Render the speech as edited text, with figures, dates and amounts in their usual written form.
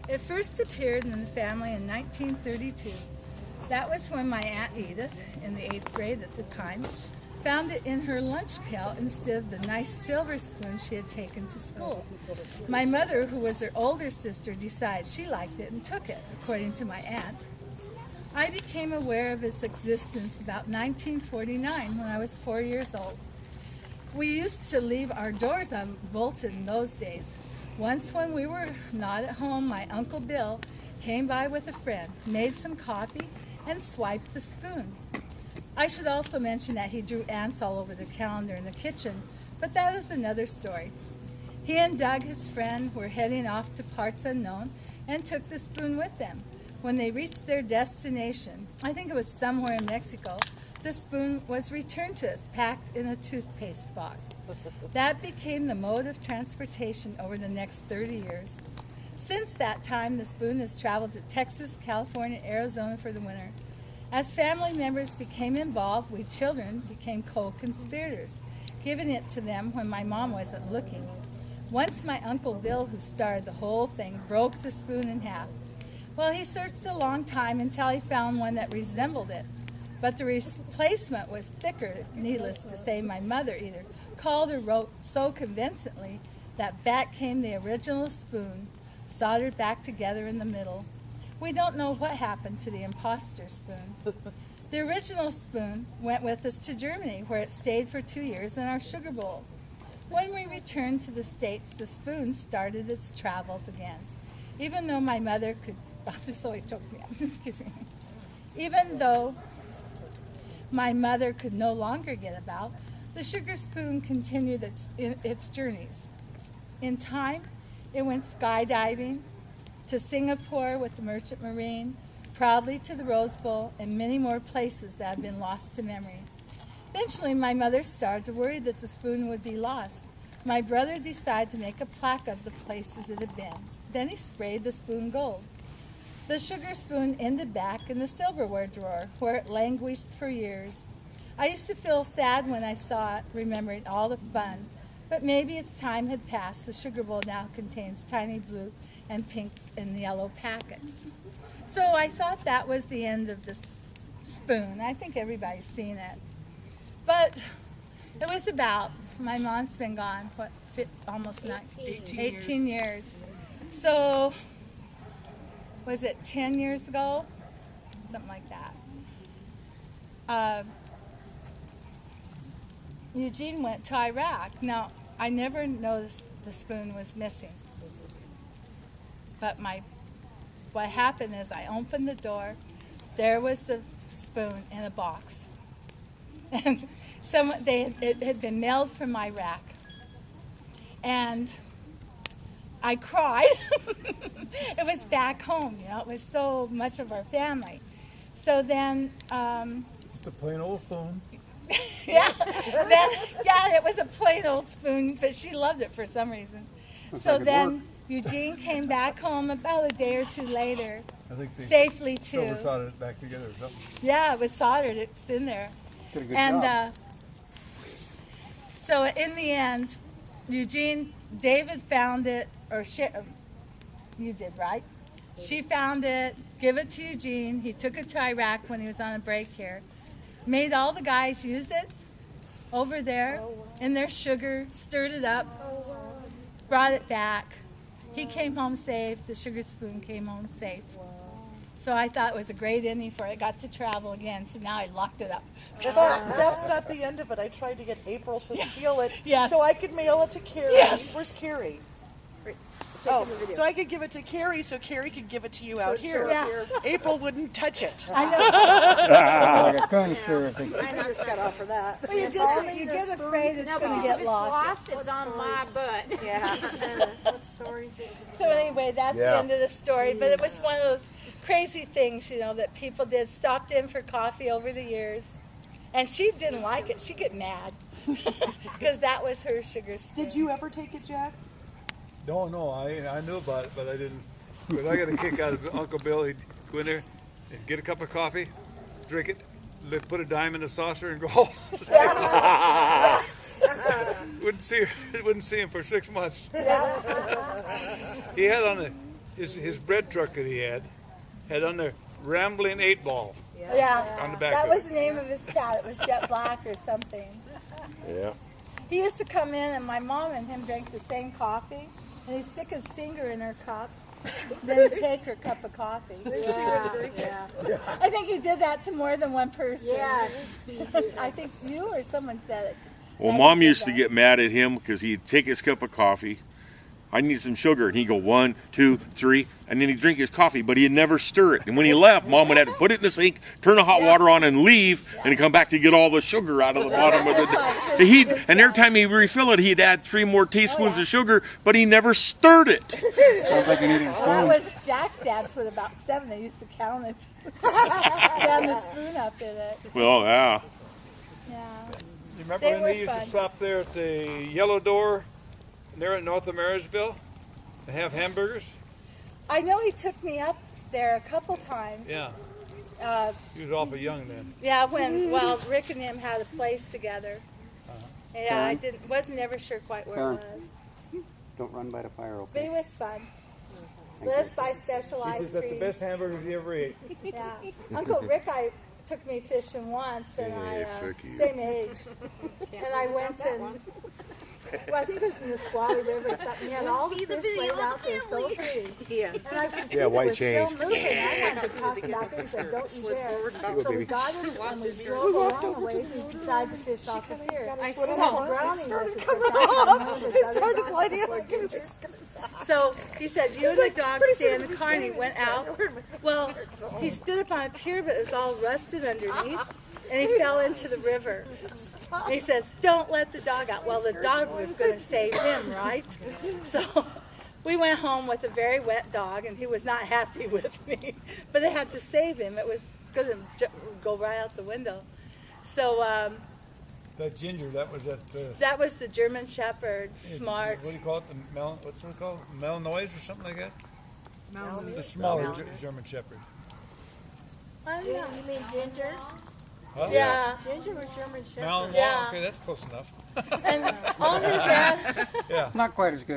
It first appeared in the family in 1932. That was when my Aunt Edith, in the 8th grade at the time, found it in her lunch pail instead of the nice silver spoon she had taken to school. My mother, who was her older sister, decided she liked it and took it, according to my aunt. I became aware of its existence about 1949 when I was 4 years old. We used to leave our doors unbolted in those days. Once when we were not at home, my Uncle Bill came by with a friend, made some coffee, and swiped the spoon. I should also mention that he drew ants all over the calendar in the kitchen, but that is another story. He and Doug, his friend, were heading off to parts unknown and took the spoon with them. When they reached their destination, I think it was somewhere in Mexico, the spoon was returned to us, packed in a toothpaste box. That became the mode of transportation over the next 30 years. Since that time, the spoon has traveled to Texas, California, Arizona for the winter. As family members became involved, we children became co-conspirators, giving it to them when my mom wasn't looking. Once my Uncle Bill, who started the whole thing, broke the spoon in half. Well, he searched a long time until he found one that resembled it. But the replacement was thicker. Needless to say, my mother either called or wrote so convincingly that back came the original spoon, soldered back together in the middle. We don't know what happened to the imposter spoon. The original spoon went with us to Germany, where it stayed for 2 years in our sugar bowl. When we returned to the States, the spoon started its travels again. Even though my mother could, this always chokes me up, excuse me. Even though my mother could no longer get about, the sugar spoon continued its journeys. In time, it went skydiving, to Singapore with the Merchant Marine, proudly to the Rose Bowl, and many more places that have been lost to memory. Eventually, my mother started to worry that the spoon would be lost. My brother decided to make a plaque of the places it had been. Then he sprayed the spoon gold. The sugar spoon ended back in the silverware drawer, where it languished for years. I used to feel sad when I saw it, remembering all the fun. But maybe its time had passed. The sugar bowl now contains tiny blue and pink and yellow packets. So I thought that was the end of this spoon. I think everybody's seen it. But it was about, my mom's been gone, what, almost 18 years. So, was it 10 years ago? Something like that. Eugene went to Iraq. Now, I never noticed the spoon was missing. But what happened is I opened the door. There was the spoon in a box. And it had been mailed from Iraq. And I cried. It was back home, you know. It was so much of our family. So then... just a plain old spoon. Yeah, it was a plain old spoon, but she loved it for some reason. So then Eugene came back home about a day or two later, I think safely too. Silver soldered it back together or something. Yeah, it was soldered. It's in there. Did a good job. So in the end, David found it, or you did, right? She found it, give it to Eugene. He took it to Iraq when he was on a break here. Made all the guys use it over there in their sugar, stirred it up, brought it back. He came home safe. The sugar spoon came home safe. So I thought it was a great ending for it. It got to travel again, so now I locked it up. But that's not the end of it. I tried to get April to steal it so I could mail it to Carrie. Yes. Where's Carrie? Oh, so I could give it to Carrie so Carrie could give it to you out here. Yeah. April wouldn't touch it. I know. Like a conspiracy. I never got off for that. Well, you get afraid it's going to get lost. It's on my butt. Yeah. So anyway, that's the end of the story. But it was one of those crazy things, you know, that people did. Stopped in for coffee over the years. And she didn't like it. She'd get mad. Because that was her sugar spoon. Did you ever take it, Jack? No, I knew about it, but I didn't. But I got a kick out of Uncle Bill. He'd go in there and get a cup of coffee, drink it, put a dime in the saucer, and go home. wouldn't see him for 6 months. He had on his bread truck that he had on there Rambling 8 Ball Yeah. on the back That of was it. the name of his cat. It was Jet Black or something. Yeah. He used to come in, and my mom and him drank the same coffee, and he'd stick his finger in her cup, then he'd take her cup of coffee. Yeah. I think he did that to more than one person. Yeah. I think you or someone said it. Well, that Mom he did used to that. get mad at him because he'd take his cup of coffee. I need some sugar, and he'd go 1, 2, 3, and then he'd drink his coffee, but he'd never stir it. And when he left, Mom would have to put it in the sink, turn the hot water on, and leave, and he'd come back to get all the sugar out of the bottom of it. And every time he'd refill it, he'd add 3 more teaspoons of sugar, but he never stirred it. Sounds like you need a That spoon. was Jack's dad put about 7. They used to count it. Stand the spoon up in it. Well, yeah. Yeah. You remember They when were they used fun. to stop there at the Yellow Door there at North of Marysville to have hamburgers? I know he took me up there a couple times. Yeah. Uh, He was awful young then. yeah, well, Rick and him had a place together. Yeah, I wasn't never sure quite where it was. Don't run by the fire, But it okay? was fun. Let us buy special He ice says that's the cream. best hamburgers he ever ate. Yeah. Uncle Rick, took me fishing once, and same age. And I went and, well, I think it was in the Squally River or something. He had all the fish laid out there so pretty. Yeah. And I could see it white was change. still moving. I wanted to talk about it. He said, don't eat there. So we got it, and we drove around a ways and decided to fish off the pier. I We saw had it. brownie with us. It started lighting up. So he said, you and the dog stay in the car, and he went out. Well, he stood up on a pier, but it was all rusted underneath, and he fell into the river. And he says, don't let the dog out. Well, the dog was going to save him, right? So we went home with a very wet dog, and he was not happy with me. But I had to save him. It was going to go right out the window. So That ginger, that was that was the German Shepherd, smart. What do you call it? What's it called? Malinois or something like that? The smaller German Shepherd. I don't know. You mean ginger? Huh? Yeah. Ginger or German Shepherd? Malinois. Yeah. Okay, that's close enough. And all his dad, Not quite as good.